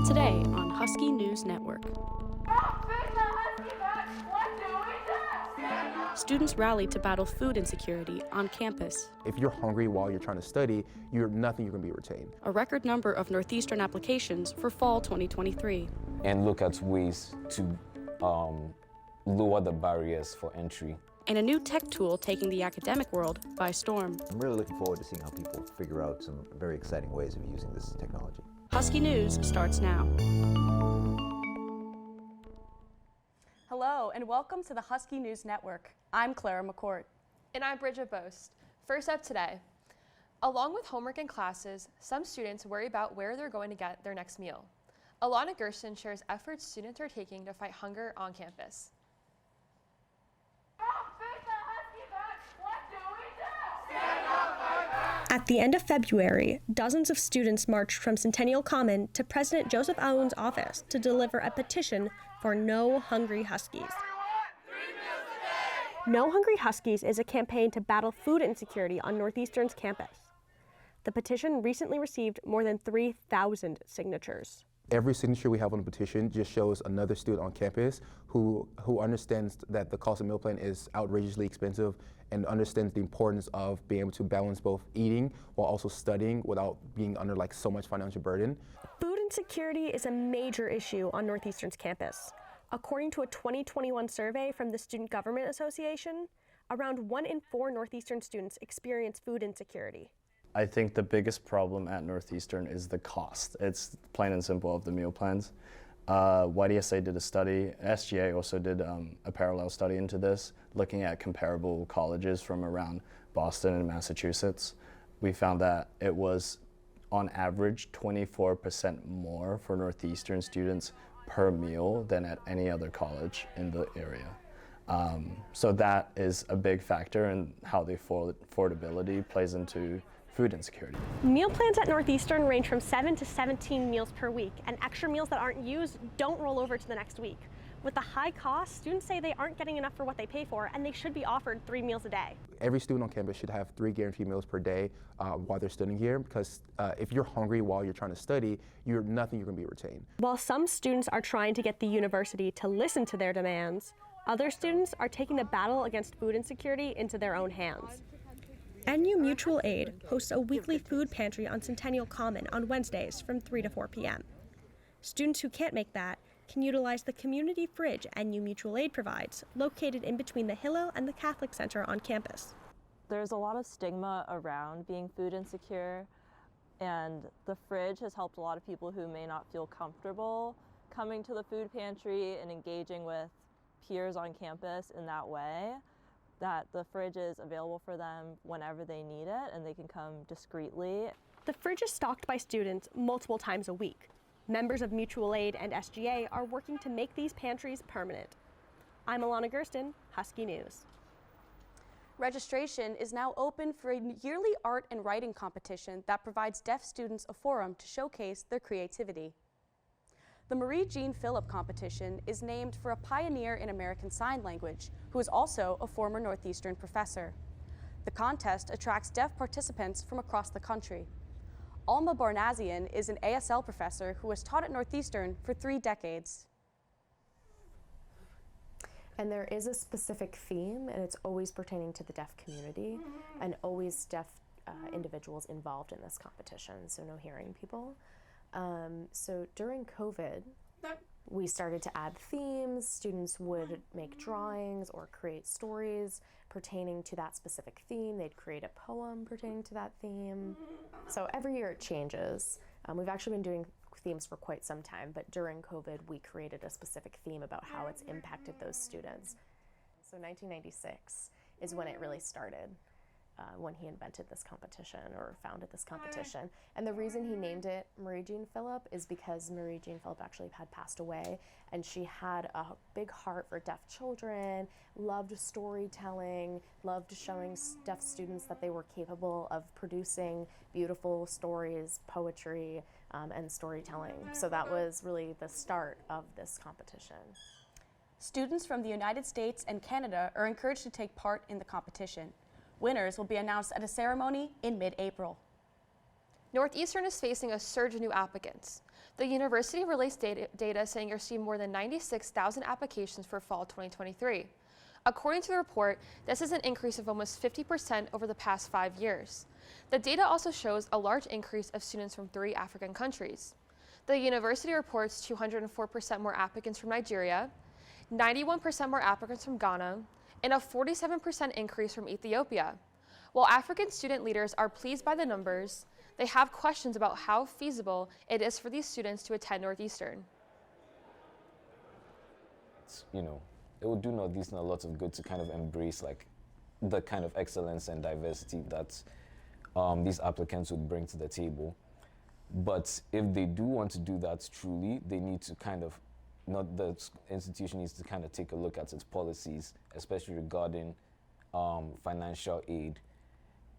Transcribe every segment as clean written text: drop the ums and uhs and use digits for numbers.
Today on Husky News Network. Students rally to battle food insecurity on campus. If you're hungry while you're trying to study, you're going to be retained. A record number of Northeastern applications for fall 2023. And look at ways to lower the barriers for entry. And a new tech tool taking the academic world by storm. I'm really looking forward to seeing how people figure out some very exciting ways of using this technology. Husky News starts now. Hello, and welcome to the Husky News Network. I'm Clara McCourt. And I'm Bridget Boast. First up today, along with homework and classes, some students worry about where they're going to get their next meal. Alana Gersten shares efforts students are taking to fight hunger on campus. At the end of February, dozens of students marched from Centennial Common to President Joseph Owen's office to deliver a petition for No Hungry Huskies. No Hungry Huskies is a campaign to battle food insecurity on Northeastern's campus. The petition recently received more than 3,000 signatures. Every signature we have on the petition just shows another student on campus who understands that the cost of meal plan is outrageously expensive and understands the importance of being able to balance both eating while also studying without being under so much financial burden. Food insecurity is a major issue on Northeastern's campus. According to a 2021 survey from the Student Government Association, around 1 in 4 Northeastern students experience food insecurity. I think the biggest problem at Northeastern is the cost. It's plain and simple of the meal plans. YDSA did a study, SGA also did a parallel study into this, looking at comparable colleges from around Boston and Massachusetts. We found that it was on average 24% more for Northeastern students per meal than at any other college in the area. So that is a big factor in how the affordability plays into food insecurity. Meal plans at Northeastern range from 7 to 17 meals per week, and extra meals that aren't used don't roll over to the next week. With the high cost, students say they aren't getting enough for what they pay for, and they should be offered 3 meals a day. Every student on campus should have 3 guaranteed meals per day while they're studying here, because if you're hungry while you're trying to study, you're going to be retained. While some students are trying to get the university to listen to their demands, other students are taking the battle against food insecurity into their own hands. NU Mutual Aid hosts a weekly food pantry on Centennial Common on Wednesdays from 3 to 4 p.m. Students who can't make that can utilize the community fridge NU Mutual Aid provides, located in between the Hillel and the Catholic Center on campus. There's a lot of stigma around being food insecure, and the fridge has helped a lot of people who may not feel comfortable coming to the food pantry and engaging with peers on campus in that way, that the fridge is available for them whenever they need it and they can come discreetly. The fridge is stocked by students multiple times a week. Members of Mutual Aid and SGA are working to make these pantries permanent. I'm Alana Gersten, Husky News. Registration is now open for a yearly art and writing competition that provides deaf students a forum to showcase their creativity. The Marie Jean Phillip competition is named for a pioneer in American Sign Language who is also a former Northeastern professor. The contest attracts deaf participants from across the country. Alma Barnazian is an ASL professor who has taught at Northeastern for 3 decades. And there is a specific theme, and it's always pertaining to the deaf community, and always deaf individuals involved in this competition, so no hearing people. So during COVID, we started to add themes. Students would make drawings or create stories pertaining to that specific theme. They'd create a poem pertaining to that theme. So every year it changes. We've actually been doing themes for quite some time, but during COVID we created a specific theme about how it's impacted those students. So 1996 is when it really started. When he invented this competition or founded this competition. And the reason he named it Marie Jean Phillip is because Marie Jean Phillip actually had passed away, and she had a big heart for deaf children, loved storytelling, loved showing deaf students that they were capable of producing beautiful stories, poetry, and storytelling. So that was really the start of this competition. Students from the United States and Canada are encouraged to take part in the competition. Winners will be announced at a ceremony in mid-April. Northeastern is facing a surge of new applicants. The university released data saying it received more than 96,000 applications for fall 2023. According to the report, this is an increase of almost 50% over the past 5 years. The data also shows a large increase of students from 3 African countries. The university reports 204% more applicants from Nigeria, 91% more applicants from Ghana, and a 47% increase from Ethiopia. While African student leaders are pleased by the numbers, they have questions about how feasible it is for these students to attend Northeastern. It would do Northeastern a lot of good to kind of embrace the kind of excellence and diversity that these applicants would bring to the table. But if they do want to do that truly, they need to the institution needs to kind of take a look at its policies, especially regarding financial aid,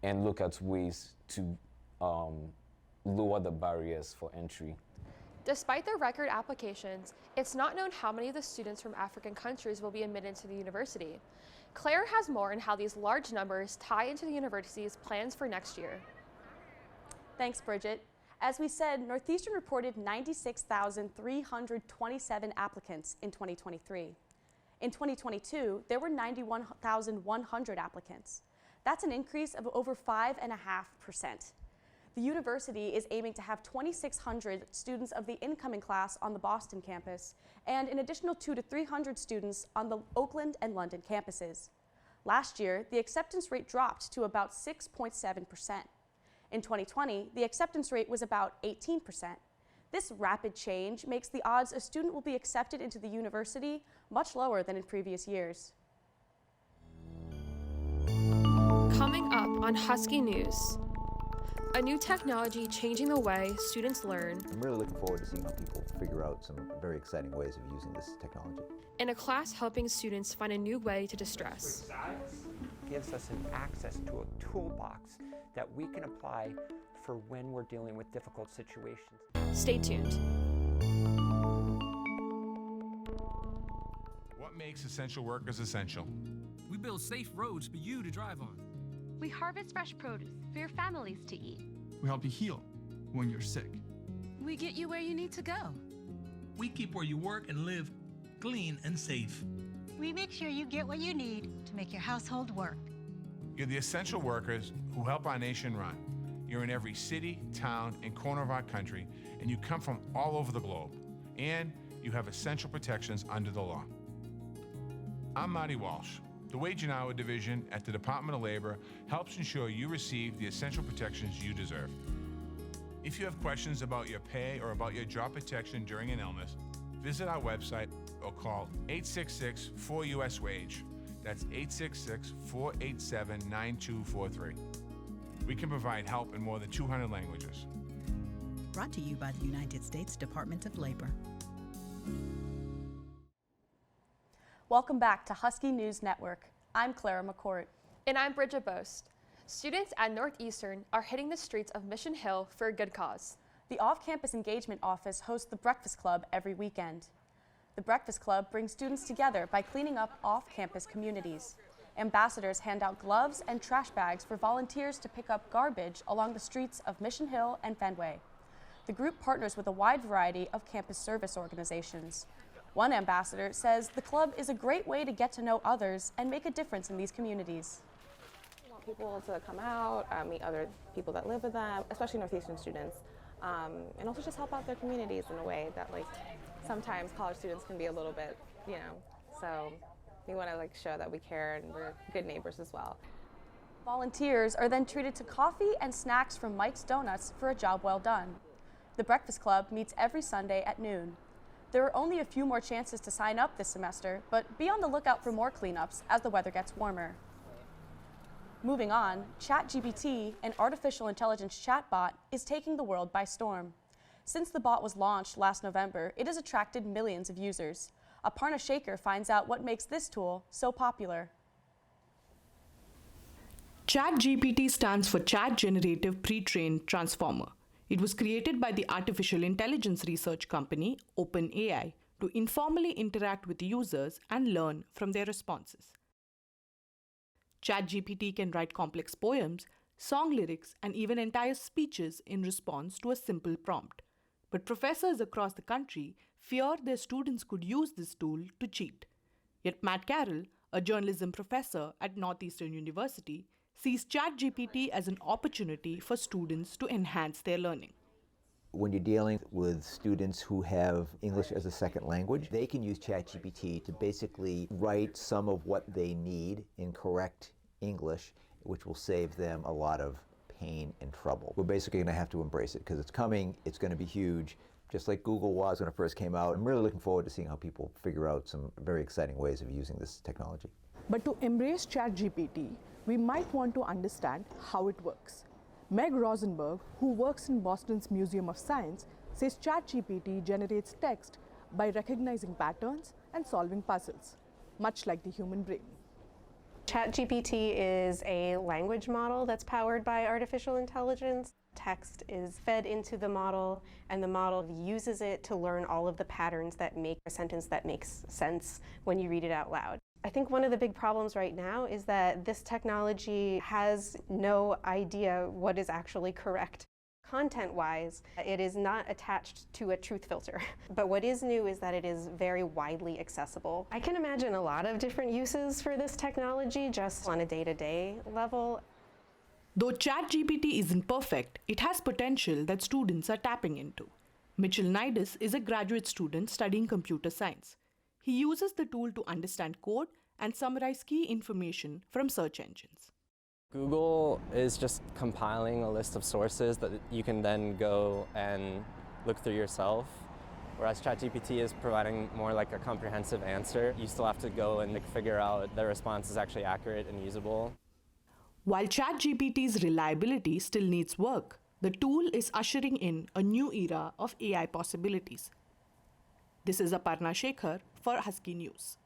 and look at ways to lower the barriers for entry. Despite their record applications, it's not known how many of the students from African countries will be admitted to the university. Claire has more on how these large numbers tie into the university's plans for next year. Thanks, Bridget. As we said, Northeastern reported 96,327 applicants in 2023. In 2022, there were 91,100 applicants. That's an increase of over 5.5%. The university is aiming to have 2,600 students of the incoming class on the Boston campus and an additional 200 to 300 students on the Oakland and London campuses. Last year, the acceptance rate dropped to about 6.7%. In 2020, the acceptance rate was about 18%. This rapid change makes the odds a student will be accepted into the university much lower than in previous years. Coming up on Husky News, a new technology changing the way students learn, I'm really looking forward to seeing how people figure out some very exciting ways of using this technology. and a class helping students find a new way to distress. Gives us an access to a toolbox that we can apply for when we're dealing with difficult situations. Stay tuned. What makes essential workers essential? We build safe roads for you to drive on. We harvest fresh produce for your families to eat. We help you heal when you're sick. We get you where you need to go. We keep where you work and live clean and safe. We make sure you get what you need to make your household work. You're the essential workers who help our nation run. You're in every city, town, and corner of our country, and you come from all over the globe. And you have essential protections under the law. I'm Marty Walsh. The Wage and Hour Division at the Department of Labor helps ensure you receive the essential protections you deserve. If you have questions about your pay or about your job protection during an illness, visit our website or call 866-4US-WAGE. That's 866-487-9243. We can provide help in more than 200 languages. Brought to you by the United States Department of Labor. Welcome back to Husky News Network. I'm Clara McCourt. And I'm Bridget Boast. Students at Northeastern are hitting the streets of Mission Hill for a good cause. The Off-Campus Engagement Office hosts the Breakfast Club every weekend. The Breakfast Club brings students together by cleaning up off-campus communities. Ambassadors hand out gloves and trash bags for volunteers to pick up garbage along the streets of Mission Hill and Fenway. The group partners with a wide variety of campus service organizations. One ambassador says the club is a great way to get to know others and make a difference in these communities. I want people to come out, meet other people that live with them, especially Northeastern students, and also just help out their communities in a way that, like, sometimes college students can be a little bit, so we want to show that we care and we're good neighbors as well. Volunteers are then treated to coffee and snacks from Mike's Donuts for a job well done. The Breakfast Club meets every Sunday at noon. There are only a few more chances to sign up this semester, but be on the lookout for more cleanups as the weather gets warmer. Moving on, ChatGPT, an artificial intelligence chatbot, is taking the world by storm. Since the bot was launched last November, it has attracted millions of users. Aparna Shaker finds out what makes this tool so popular. ChatGPT stands for Chat Generative Pre-trained Transformer. It was created by the artificial intelligence research company OpenAI to informally interact with users and learn from their responses. ChatGPT can write complex poems, song lyrics, and even entire speeches in response to a simple prompt. But professors across the country fear their students could use this tool to cheat. Yet Matt Carroll, a journalism professor at Northeastern University, sees ChatGPT as an opportunity for students to enhance their learning. When you're dealing with students who have English as a second language, they can use ChatGPT to basically write some of what they need in correct English, which will save them a lot of pain and trouble. We're basically going to have to embrace it because it's coming, it's going to be huge, just like Google was when it first came out. I'm really looking forward to seeing how people figure out some very exciting ways of using this technology. But to embrace ChatGPT, we might want to understand how it works. Meg Rosenberg, who works in Boston's Museum of Science, says ChatGPT generates text by recognizing patterns and solving puzzles, much like the human brain. ChatGPT is a language model that's powered by artificial intelligence. Text is fed into the model, and the model uses it to learn all of the patterns that make a sentence that makes sense when you read it out loud. I think one of the big problems right now is that this technology has no idea what is actually correct. Content-wise, it is not attached to a truth filter. But what is new is that it is very widely accessible. I can imagine a lot of different uses for this technology just on a day-to-day level. Though ChatGPT isn't perfect, it has potential that students are tapping into. Mitchell Nidus is a graduate student studying computer science. He uses the tool to understand code and summarize key information from search engines. Google is just compiling a list of sources that you can then go and look through yourself, whereas ChatGPT is providing more like a comprehensive answer. You still have to go and figure out the response is actually accurate and usable. While ChatGPT's reliability still needs work, the tool is ushering in a new era of AI possibilities. This is Aparna Shekhar for Husky News.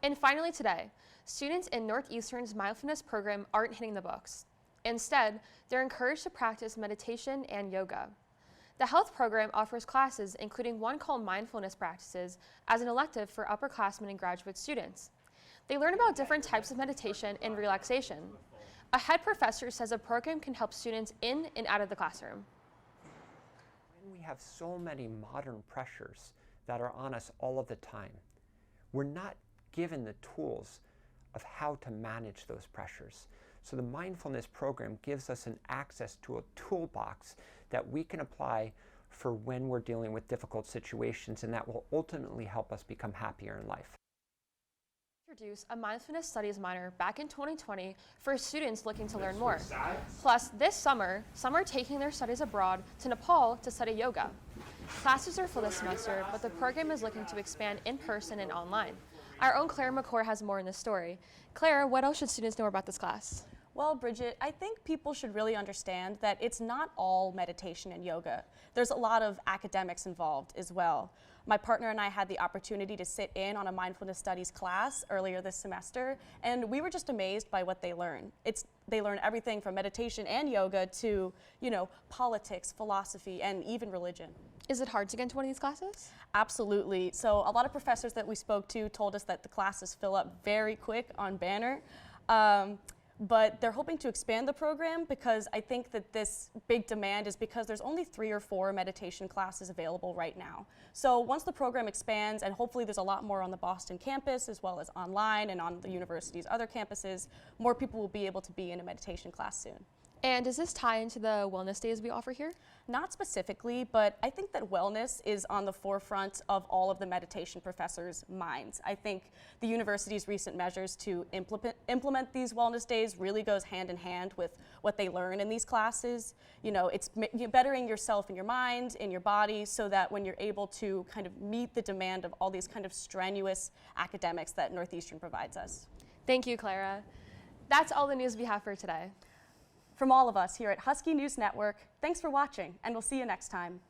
And finally today, students in Northeastern's mindfulness program aren't hitting the books. Instead, they're encouraged to practice meditation and yoga. The health program offers classes, including one called Mindfulness Practices, as an elective for upperclassmen and graduate students. They learn about different types of meditation and relaxation. A head professor says the program can help students in and out of the classroom. When we have so many modern pressures that are on us all of the time, we're not given the tools of how to manage those pressures. So the mindfulness program gives us an access to a toolbox that we can apply for when we're dealing with difficult situations, and that will ultimately help us become happier in life. Introduced a mindfulness studies minor back in 2020 for students looking to learn more. Plus, this summer, some are taking their studies abroad to Nepal to study yoga. Classes are full this semester, but the program is looking to expand in person and online. Our own Claire McCord has more in this story. Claire, what else should students know about this class? Well, Bridget, I think people should really understand that it's not all meditation and yoga. There's a lot of academics involved as well. My partner and I had the opportunity to sit in on a mindfulness studies class earlier this semester, and we were just amazed by what they learn. They learn everything from meditation and yoga to, politics, philosophy, and even religion. Is it hard to get into one of these classes? Absolutely. So a lot of professors that we spoke to told us that the classes fill up very quick on Banner. But they're hoping to expand the program because I think that this big demand is because there's only 3 or 4 meditation classes available right now. So once the program expands, and hopefully there's a lot more on the Boston campus as well as online and on the university's other campuses, more people will be able to be in a meditation class soon. And does this tie into the wellness days we offer here? Not specifically, but I think that wellness is on the forefront of all of the meditation professors' minds. I think the university's recent measures to implement these wellness days really goes hand in hand with what they learn in these classes. It's bettering yourself in your mind, in your body, so that when you're able to kind of meet the demand of all these kind of strenuous academics that Northeastern provides us. Thank you, Clara. That's all the news we have for today. From all of us here at Husky News Network, thanks for watching, and we'll see you next time.